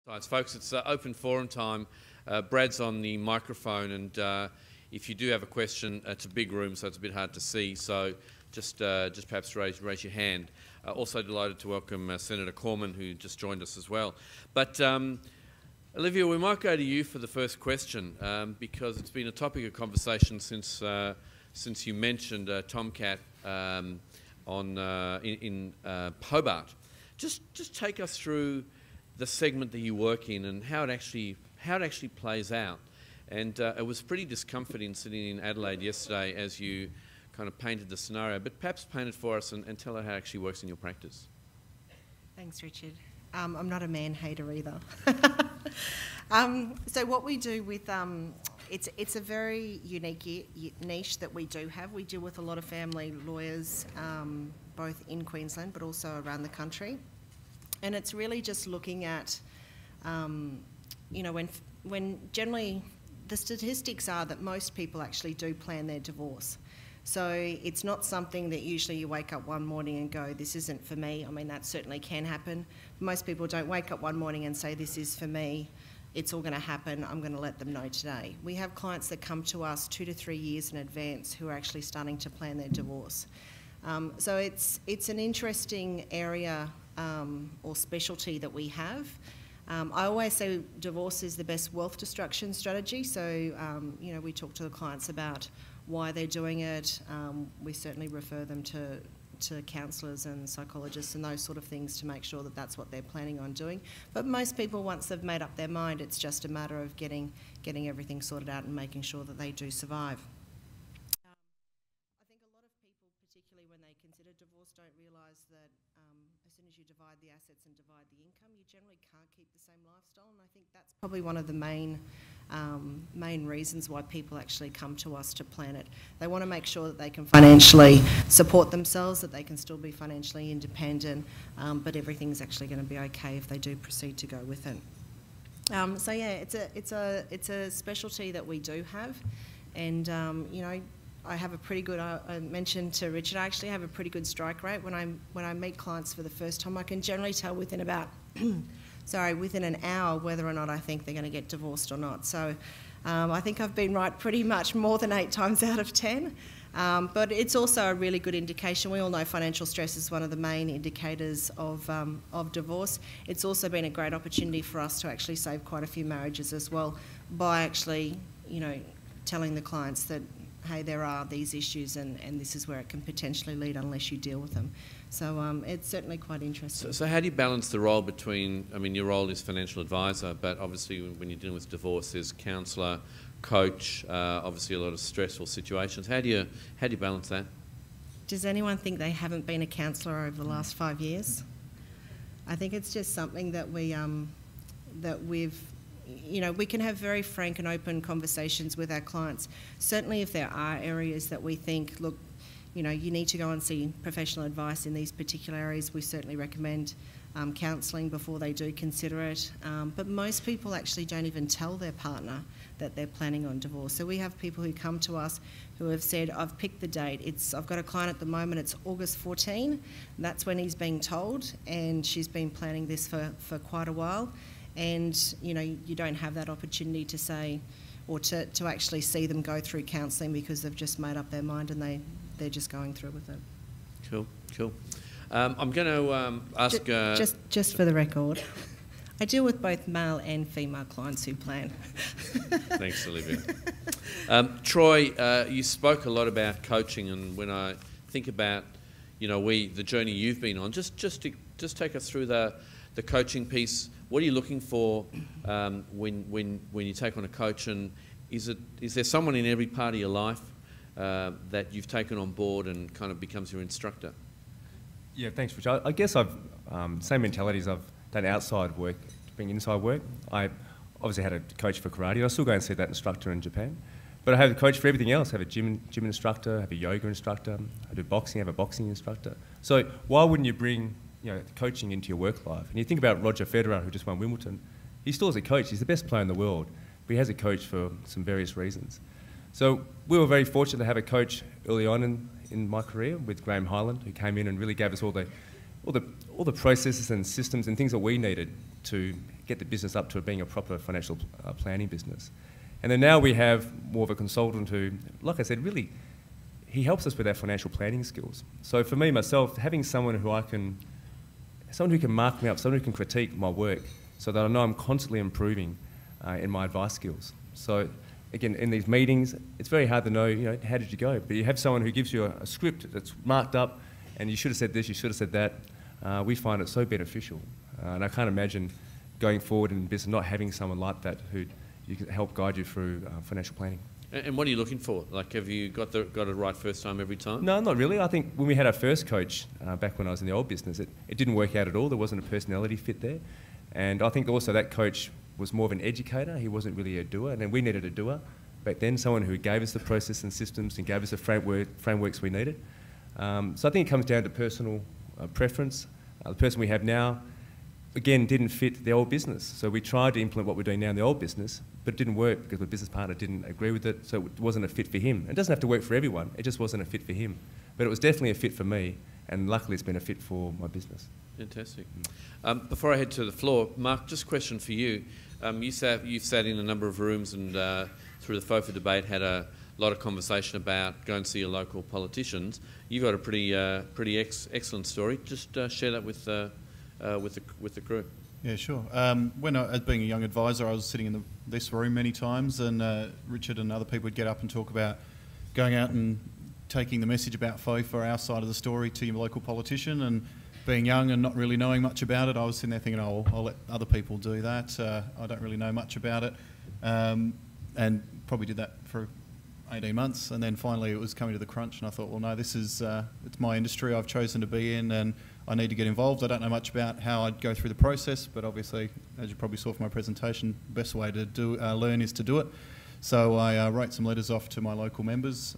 Thanks, folks. It's open forum time. Brad's on the microphone, and if you do have a question, it's a big room, so it's a bit hard to see. So just perhaps raise your hand. Also delighted to welcome Senator Cormann, who just joined us as well. But Olivia, we might go to you for the first question because it's been a topic of conversation since you mentioned Tomcat in Hobart. Just take us through the segment that you work in and how it actually plays out. And it was pretty discomforting sitting in Adelaide yesterday as you kind of painted the scenario, but perhaps paint it for us and tell us how it actually works in your practice. Thanks, Richard. I'm not a man-hater either. So what we do with, it's a very unique niche that we do have. We deal with a lot of family lawyers, both in Queensland but also around the country. And it's really just looking at, when generally the statistics are that most people actually do plan their divorce. So it's not something that usually you wake up one morning and go, this isn't for me. I mean, that certainly can happen. Most people don't wake up one morning and say, this is for me. It's all going to happen. I'm going to let them know today. We have clients that come to us 2 to 3 years in advance who are actually starting to plan their divorce. So it's an interesting area or specialty that we have. I always say divorce is the best wealth destruction strategy. So, we talk to the clients about why they're doing it. We certainly refer them to counsellors and psychologists and those sort of things to make sure that that's what they're planning on doing. But most people, once they've made up their mind, it's just a matter of getting everything sorted out and making sure that they do survive. I think a lot of people, particularly when they consider divorce, don't realise that as soon as you divide the assets and divide the income, you generally can't keep the same lifestyle, and I think that's probably one of the main reasons why people actually come to us to plan it. They want to make sure that they can financially support themselves, that they can still be financially independent, but everything's actually going to be okay if they do proceed to go with it. So yeah, it's a specialty that we do have, and I have a pretty good. I mentioned to Richard, I actually have a pretty good strike rate when I meet clients for the first time. I can generally tell within about within an hour whether or not I think they're going to get divorced or not. So I think I've been right pretty much more than 8 times out of 10. But it's also a really good indication. We all know financial stress is one of the main indicators of divorce. It's also been a great opportunity for us to actually save quite a few marriages as well by actually, telling the clients that, hey, there are these issues and this is where it can potentially lead unless you deal with them. So it's certainly quite interesting. So how do you balance the role between, your role is financial advisor, but obviously when you're dealing with divorce, there's counsellor, coach, obviously a lot of stressful situations. How do you balance that? Does anyone think they haven't been a counsellor over the last 5 years? I think it's just something that we can have very frank and open conversations with our clients. Certainly if there are areas that we think, look, you need to go and see professional advice in these particular areas, we certainly recommend counselling before they do consider it. But most people actually don't even tell their partner that they're planning on divorce. So we have people who come to us who have said, I've picked the date. I've got a client at the moment, it's August 14. That's when he's being told, and she's been planning this for quite a while. And, you don't have that opportunity to say, or to actually see them go through counselling because they've just made up their mind and they're just going through with it. Cool. I'm going to ask... Just for the record, I deal with both male and female clients who plan. Thanks, Olivia. Troy, you spoke a lot about coaching, and when I think about, the journey you've been on, just take us through the coaching piece. What are you looking for when you take on a coach, and is there someone in every part of your life that you've taken on board and kind of becomes your instructor? Yeah, thanks, Rich. I guess I've same mentality as I've done outside work, being inside work. I obviously had a coach for karate. I still go and see that instructor in Japan, but I have a coach for everything else. I have a gym instructor, I have a yoga instructor, I do boxing, I have a boxing instructor. So why wouldn't you bring coaching into your work life? And you think about Roger Federer, who just won Wimbledon. He still has a coach. He's the best player in the world, but he has a coach for some various reasons. So we were very fortunate to have a coach early on in my career with Graham Highland, who came in and really gave us all the processes and systems and things that we needed to get the business up to being a proper financial planning business. And then now we have more of a consultant who, like I said, really, he helps us with our financial planning skills. So for me, myself, having someone who can mark me up, someone who can critique my work so that I know I'm constantly improving in my advice skills. So again, in these meetings, it's very hard to know, how did you go? But you have someone who gives you a script that's marked up and you should have said this, you should have said that. We find it so beneficial. And I can't imagine going forward in business not having someone like that who you can help guide you through financial planning. And what are you looking for? Like, have you got it right first time every time? No, not really. I think when we had our first coach back when I was in the old business, it didn't work out at all. There wasn't a personality fit there. And I think also that coach was more of an educator. He wasn't really a doer. And then we needed a doer back then, someone who gave us the process and systems and gave us the frameworks we needed. So I think it comes down to personal preference. The person we have now, again, didn't fit the old business. So we tried to implement what we're doing now in the old business, but it didn't work because the business partner didn't agree with it, so it wasn't a fit for him. It doesn't have to work for everyone, it just wasn't a fit for him. But it was definitely a fit for me, and luckily it's been a fit for my business. Fantastic. Before I head to the floor, Mark, just a question for you. You've sat in a number of rooms and through the FOFA debate had a lot of conversation about going to see your local politicians. You've got a pretty excellent story. Just share that with the crew. Yeah, sure. As being a young advisor, I was sitting in this room many times, and Richard and other people would get up and talk about going out and taking the message about FOFA, our side of the story, to your local politician. And being young and not really knowing much about it, I was sitting there thinking, oh, I'll let other people do that. I don't really know much about it. And probably did that for 18 months, and then finally it was coming to the crunch, and I thought, well, no, this is it's my industry I've chosen to be in, and I need to get involved. I don't know much about how I'd go through the process, but obviously, as you probably saw from my presentation, the best way to learn is to do it. So I wrote some letters off to my local members,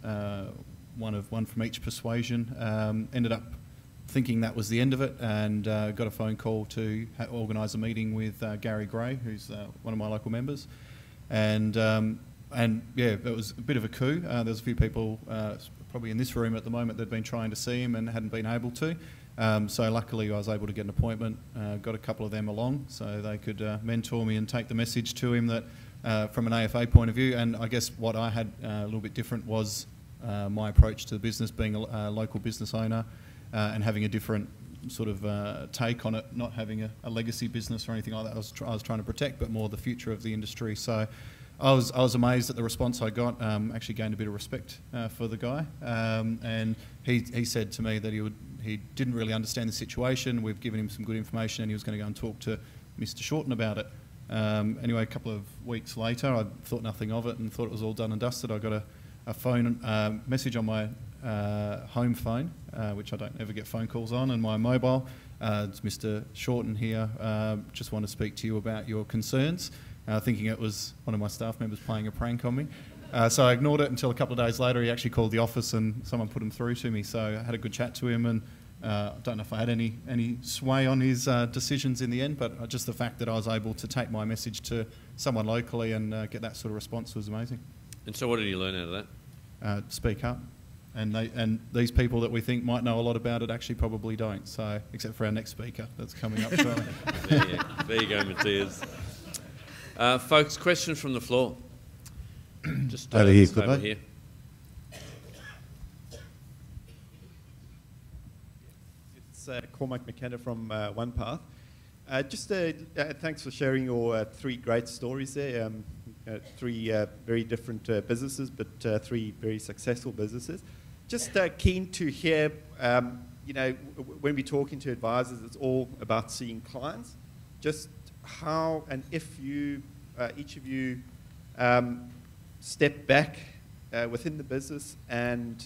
one from each persuasion. Ended up thinking that was the end of it, and got a phone call to organise a meeting with Gary Gray, who's one of my local members, and yeah, it was a bit of a coup. There's a few people probably in this room at the moment that had been trying to see him and hadn't been able to. So luckily I was able to get an appointment, got a couple of them along so they could mentor me and take the message to him that from an AFA point of view. And I guess what I had a little bit different was my approach to the business, being a local business owner and having a different sort of take on it, not having a legacy business or anything like that. I was trying to protect, but more the future of the industry. So I was amazed at the response I got. Actually gained a bit of respect for the guy, and he said to me that he didn't really understand the situation. We've given him some good information, and he was going to go and talk to Mr. Shorten about it. Anyway, a couple of weeks later, I thought nothing of it and thought it was all done and dusted. I got a phone message on my home phone, which I don't ever get phone calls on, and my mobile. It's Mr. Shorten here. Just want to speak to you about your concerns. Thinking it was one of my staff members playing a prank on me. So I ignored it until a couple of days later he actually called the office and someone put him through to me. So I had a good chat to him, and I don't know if I had any sway on his decisions in the end, but just the fact that I was able to take my message to someone locally and get that sort of response was amazing. And so what did you learn out of that? Speak up. And these people that we think might know a lot about it actually probably don't. So except for our next speaker that's coming up shortly. There you go, Matthias. Folks, question from the floor. Just over here, over here. It's Cormac McKenna from OnePath. Thanks for sharing your three great stories there. Three very different businesses, but three very successful businesses. Just keen to hear, when we're talking to advisors, it's all about seeing clients. Just how and if you, each of you, step back within the business, and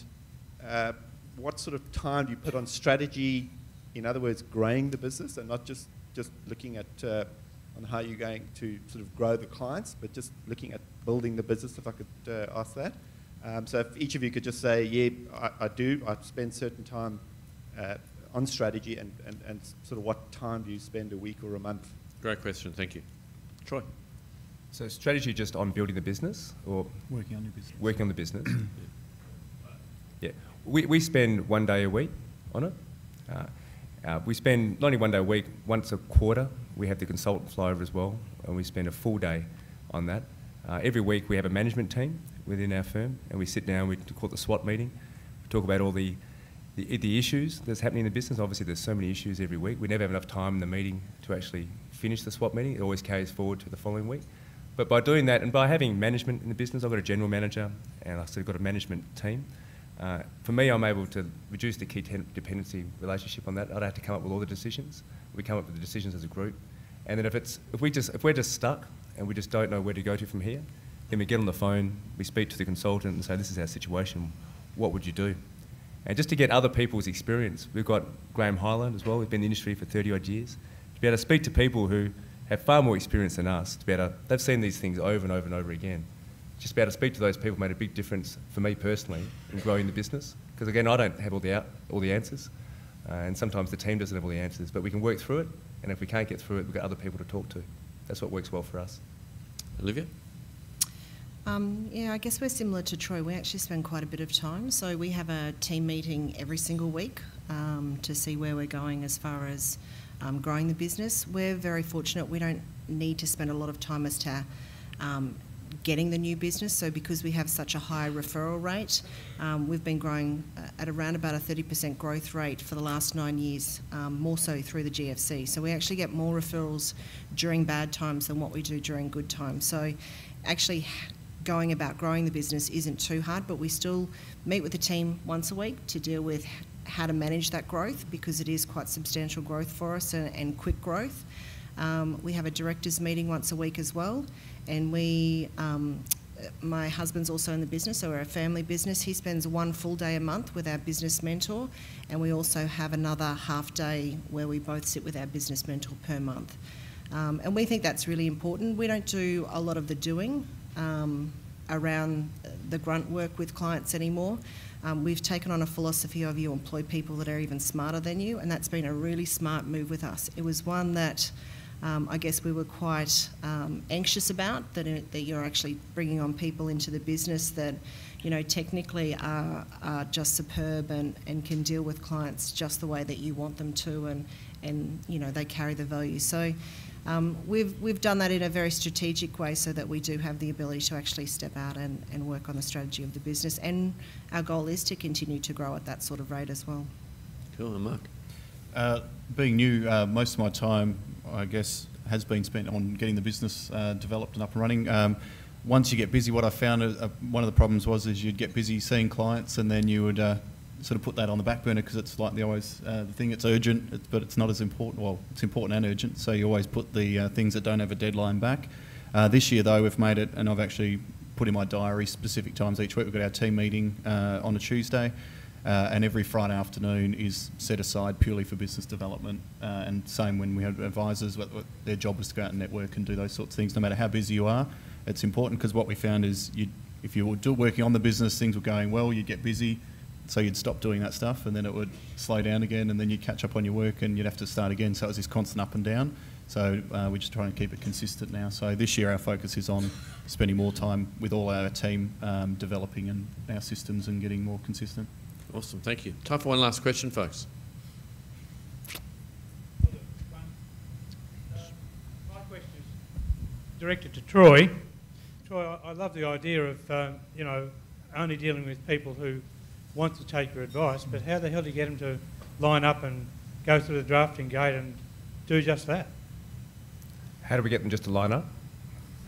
what sort of time do you put on strategy, in other words, growing the business, and not just looking at on how you're going to sort of grow the clients, but just looking at building the business, if I could ask that. So if each of you could just say, yeah, I do. I spend certain time on strategy, and sort of what time do you spend a week or a month? Great question, thank you. Troy? So strategy just on building the business, or Working on your business. Working on the business. Yeah, we spend 1 day a week on it. We spend not only 1 day a week, once a quarter we have the consultant fly over as well, and we spend a full day on that. Every week we have a management team within our firm, and we sit down, we call it the SWOT meeting. We talk about all the issues that's happening in the business. Obviously there's so many issues every week. We never have enough time in the meeting to actually finish the SWOT meeting. It always carries forward to the following week. But by doing that, and by having management in the business, I've got a general manager, and I've still got a management team. For me, I'm able to reduce the key dependency relationship on that. I don't have to come up with all the decisions. We come up with the decisions as a group. And then if we're just stuck and we just don't know where to go to from here, then we get on the phone, we speak to the consultant and say, this is our situation, what would you do? And just to get other people's experience, we've got Graham Highland as well, we've been in the industry for 30 odd years, to be able to speak to people who have far more experience than us, to be able to, they've seen these things over and over and over again. Just be able to speak to those people made a big difference for me personally in growing the business. Because again, I don't have all the answers, and sometimes the team doesn't have all the answers, but we can work through it, and if we can't get through it, we've got other people to talk to. That's what works well for us. Olivia? Yeah, I guess we're similar to Troy. We actually spend quite a bit of time. So we have a team meeting every single week to see where we're going as far as growing the business. We're very fortunate. We don't need to spend a lot of time as to getting the new business. So because we have such a high referral rate, we've been growing at around about a 30% growth rate for the last 9 years, more so through the GFC. So we actually get more referrals during bad times than what we do during good times. So actually going about growing the business isn't too hard, but we still meet with the team once a week to deal with how to manage that growth, because it is quite substantial growth for us and quick growth. We have a directors meeting once a week as well, and my husband's also in the business, so we're a family business. He spends one full day a month with our business mentor, and we also have another half day where we both sit with our business mentor per month. And we think that's really important. We don't do a lot of the doing around the grunt work with clients anymore. We've taken on a philosophy of you employ people that are even smarter than you, and that's been a really smart move with us. It was one that I guess we were quite anxious about, that you're actually bringing on people into the business that, you know, technically are just superb and can deal with clients just the way that you want them to, and you know, they carry the value. So we've done that in a very strategic way so that we do have the ability to actually step out and work on the strategy of the business, and our goal is to continue to grow at that sort of rate as well. Cool. And Mark? Being new, most of my time, I guess, has been spent on getting the business developed and up and running. Once you get busy, what I found one of the problems was you'd get busy seeing clients, and then you would sort of put that on the back burner because it's like the thing. It's urgent, but it's not as important. Well, it's important and urgent, so you always put the things that don't have a deadline back. This year, though, we've made it, and I've actually put in my diary specific times each week. We've got our team meeting on a Tuesday. And every Friday afternoon is set aside purely for business development. And same when we have advisors, their job is to go out and network and do those sorts of things. No matter how busy you are, it's important, because what we found is if you were working on the business, things were going well, you'd get busy, so you'd stop doing that stuff, and then it would slow down again, and then you'd catch up on your work and you'd have to start again. So it was this constant up and down. So we're just trying to keep it consistent now. So this year our focus is on spending more time with all our team, developing our systems and getting more consistent. Awesome, thank you. Time for one last question, folks. My question is directed to Troy. Troy, I love the idea of, you know, only dealing with people who want to take your advice, but how the hell do you get them to line up and go through the drafting gate and do just that? How do we get them just to line up?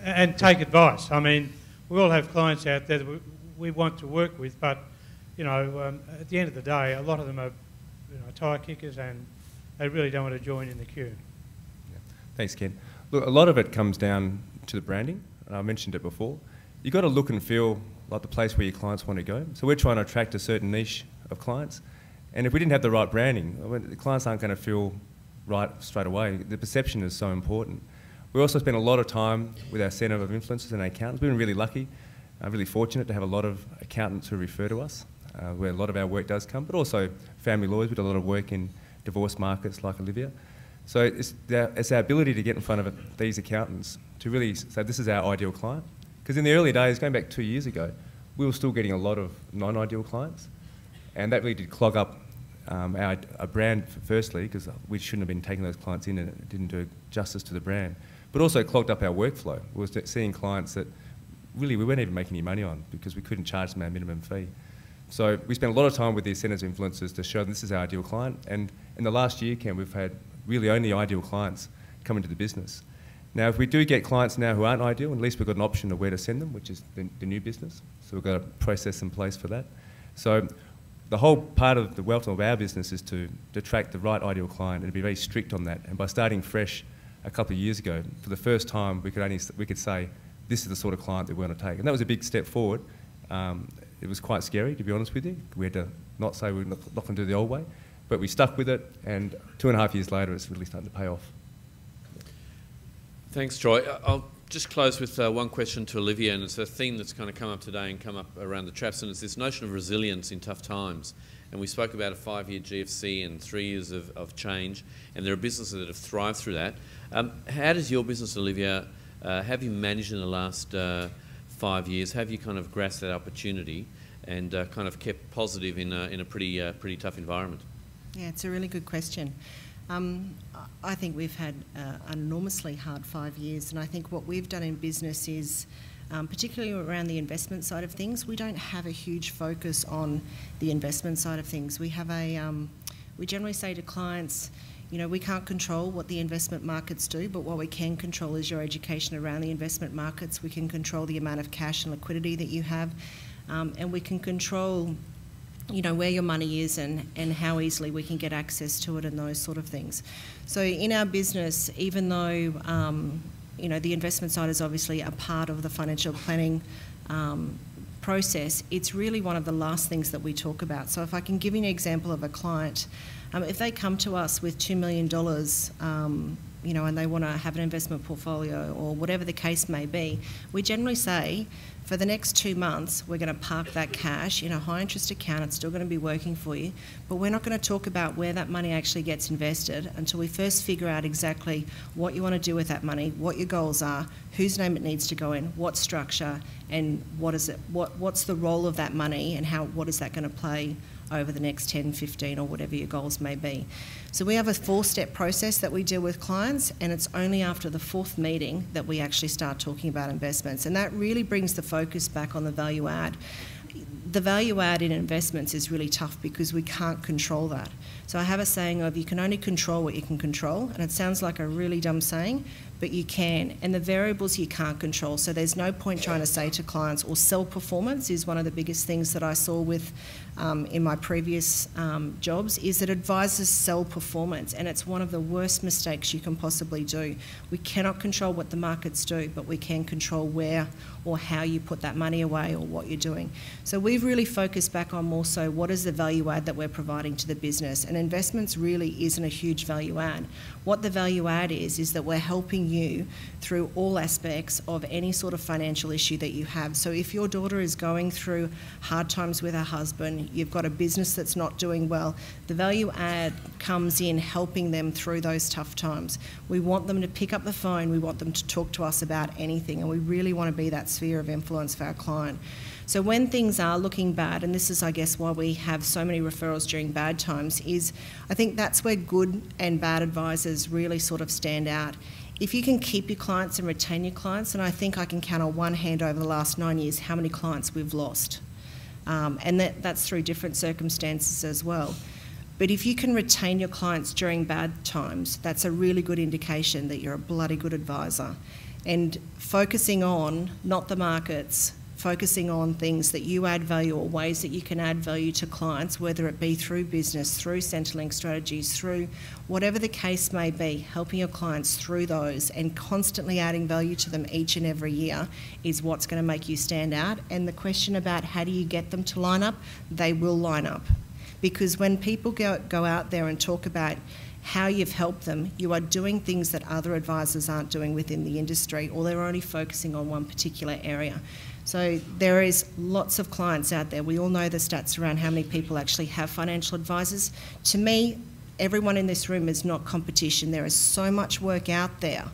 And take advice. I mean, we all have clients out there that we want to work with, but you know, at the end of the day, a lot of them are, you know, tyre kickers, and they really don't want to join in the queue. Yeah. Thanks, Ken. Look, a lot of it comes down to the branding, and I mentioned it before. You've got to look and feel like the place where your clients want to go. So we're trying to attract a certain niche of clients, and if we didn't have the right branding, the clients aren't going to feel right straight away. The perception is so important. We also spend a lot of time with our centre of influencers and our accountants. We've been really lucky, really fortunate to have a lot of accountants who refer to us. Where a lot of our work does come, but also family lawyers. We do a lot of work in divorce markets like Olivia. So it's our ability to get in front of these accountants to really say this is our ideal client. Because in the early days, going back 2 years ago, we were still getting a lot of non-ideal clients, and that really did clog up our brand, firstly, because we shouldn't have been taking those clients in and it didn't do justice to the brand, but also clogged up our workflow. We were seeing clients that really we weren't even making any money on because we couldn't charge them our minimum fee. So we spent a lot of time with the incentives influencers to show them this is our ideal client, and in the last year, Ken, we've had really only ideal clients come into the business. Now, if we do get clients now who aren't ideal, at least we've got an option of where to send them, which is the new business. So we've got a process in place for that. So the whole part of the welcome of our business is to attract the right ideal client and to be very strict on that. And by starting fresh a couple of years ago, for the first time, we could say, this is the sort of client that we want to take. And that was a big step forward. It was quite scary, to be honest with you. We had to not say we're not going to do the old way, but we stuck with it, and 2.5 years later, it's really starting to pay off. Thanks, Troy. I'll just close with one question to Olivia, and it's a theme that's kind of come up today and come up around the traps, and it's this notion of resilience in tough times. And we spoke about a 5-year GFC and 3 years of change, and there are businesses that have thrived through that. How does your business, Olivia, have you managed in the last 5 years? Have you kind of grasped that opportunity and kind of kept positive in a pretty tough environment? Yeah, it's a really good question. I think we've had an enormously hard 5 years, and I think what we've done in business is, particularly around the investment side of things, we don't have a huge focus on the investment side of things. We have we generally say to clients, you know, we can't control what the investment markets do, but what we can control is your education around the investment markets. We can control the amount of cash and liquidity that you have, and we can control, you know, where your money is and how easily we can get access to it and those sort of things. So in our business, even though, you know, the investment side is obviously a part of the financial planning process, it's really one of the last things that we talk about. So if I can give you an example of a client, if they come to us with $2 million, you know, and they want to have an investment portfolio or whatever the case may be, we generally say, for the next 2 months, we're going to park that cash in a high interest account. It's still going to be working for you, but we're not going to talk about where that money actually gets invested until we first figure out exactly what you want to do with that money, what your goals are, whose name it needs to go in, what structure, and what's the role of that money, and what is that going to play over the next 10, 15 or whatever your goals may be. So we have a 4-step process that we deal with clients, and it's only after the 4th meeting that we actually start talking about investments, and that really brings the focus back on the value add. The value add in investments is really tough because we can't control that. So I have a saying of, you can only control what you can control, and it sounds like a really dumb saying, but you can, and the variables you can't control. So there's no point trying to say to clients, or sell performance is one of the biggest things that I saw with in my previous jobs, is that advisors sell performance, and it's one of the worst mistakes you can possibly do. We cannot control what the markets do, but we can control where or how you put that money away or what you're doing. So we've really focused back on more so what is the value add that we're providing to the business, and investments really isn't a huge value add. What the value add is that we're helping you through all aspects of any sort of financial issue that you have. So if your daughter is going through hard times with her husband, you've got a business that's not doing well, the value add comes in helping them through those tough times. We want them to pick up the phone, we want them to talk to us about anything, and we really want to be that sphere of influence for our client. So when things are looking bad, and this is, I guess, why we have so many referrals during bad times, is I think that's where good and bad advisors really sort of stand out. If you can keep your clients and retain your clients, and I think I can count on one hand over the last 9 years how many clients we've lost. And that's through different circumstances as well. But if you can retain your clients during bad times, that's a really good indication that you're a bloody good advisor. And focusing on, not the markets, focusing on things that you add value or ways that you can add value to clients, whether it be through business, through Centrelink strategies, through whatever the case may be, helping your clients through those and constantly adding value to them each and every year is what's going to make you stand out. And the question about how do you get them to line up, they will line up. Because when people go out there and talk about how you've helped them, you are doing things that other advisors aren't doing within the industry, or they're only focusing on one particular area. So there is lots of clients out there. We all know the stats around how many people actually have financial advisors. To me, everyone in this room is not competition. There is so much work out there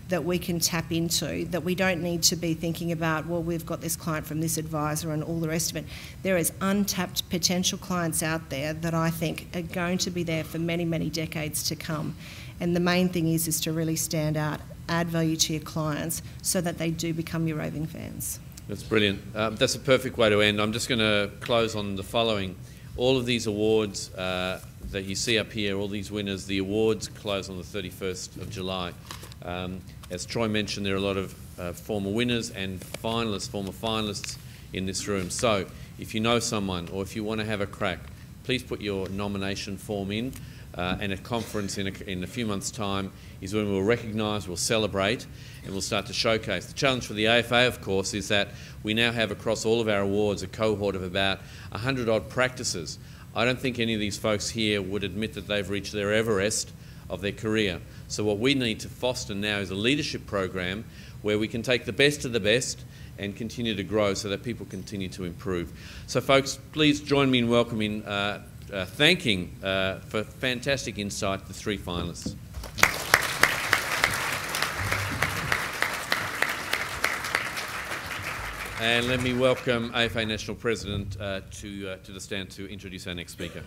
that we can tap into, that we don't need to be thinking about, well, we've got this client from this advisor and all the rest of it. There is untapped potential clients out there that I think are going to be there for many, many decades to come. And the main thing is to really stand out, add value to your clients so that they do become your raving fans. That's brilliant. That's a perfect way to end. I'm just going to close on the following. All of these awards that you see up here, all these winners, the awards close on the 31st of July. As Troy mentioned, there are a lot of former winners and finalists, former finalists in this room. So if you know someone or if you want to have a crack, please put your nomination form in. And a conference in a few months' time is when we'll recognise, we'll celebrate, and we'll start to showcase. The challenge for the AFA, of course, is that we now have across all of our awards a cohort of about 100-odd practices. I don't think any of these folks here would admit that they've reached their Everest of their career. So what we need to foster now is a leadership program where we can take the best of the best and continue to grow so that people continue to improve. So folks, please join me in welcoming, thanking for fantastic insight the three finalists. And let me welcome AFA National President to the stand to introduce our next speaker.